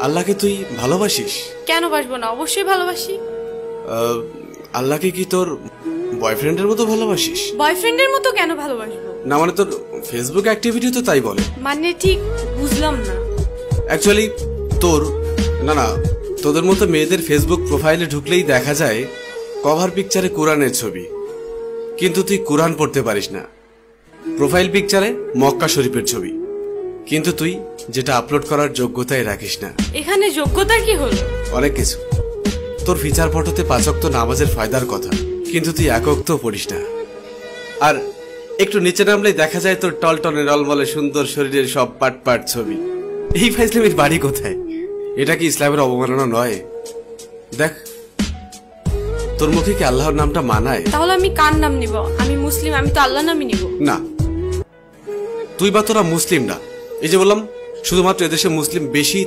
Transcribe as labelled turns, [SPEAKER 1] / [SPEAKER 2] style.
[SPEAKER 1] আল্লাহকে তুই ভালোবাসিস?
[SPEAKER 2] কেন বাসবো না, অবশ্যই ভালোবাসি।
[SPEAKER 1] আল্লাহকে কি তোর বয়ফ্রেন্ডের মতো ভালোবাসিস?
[SPEAKER 2] বয়ফ্রেন্ডের মতো কেন ভালোবাসবো?
[SPEAKER 1] না মানে তোর ফেসবুক অ্যাক্টিভিটি তো তাই বলে।
[SPEAKER 2] মানে ঠিক বুঝলাম না।
[SPEAKER 1] অ্যাকচুয়ালি তোর না তোদের মতো মেয়েদের ফেসবুক প্রোফাইলে ঢুকলেই দেখা যায় কভার পিকচারে কোরআনের ছবি, কিন্তু তুই কোরআন পড়তে পারিস না। প্রোফাইল পিকচারে মক্কা শরীফের ছবি, কিন্তু তুই যেটা আপলোড করার যোগ্যতাই রাখিস না।
[SPEAKER 2] এখানে যোগ্যতার কি হলো?
[SPEAKER 1] অনেক কিছু। তোর ফিচার ফটোতে 5 ওয়াক্ত নামাজের ফায়দার কথা, কিন্তু তুই 1 ওয়াক্তও পড়িস না। আর একটু নিচে নামলেই দেখা যায় তোর টলটনে রলমলে সুন্দর শরীরের সব পাট পাট ছবি। এই ফাইজলামির বাড়ি কোথায়? এটা কি ইসলামের অবমাননা নয়? দেখ, তোর মুখে কি আল্লাহর নামটা মানায়?
[SPEAKER 2] তাহলে আমি কার নাম নিব? আমি মুসলিম, আমি তো আল্লাহর নামই নিব।
[SPEAKER 1] না, তুই বা তোরা মুসলিম না। এই যে বললাম, শুধুমাত্র এদেশে মুসলিম বেশি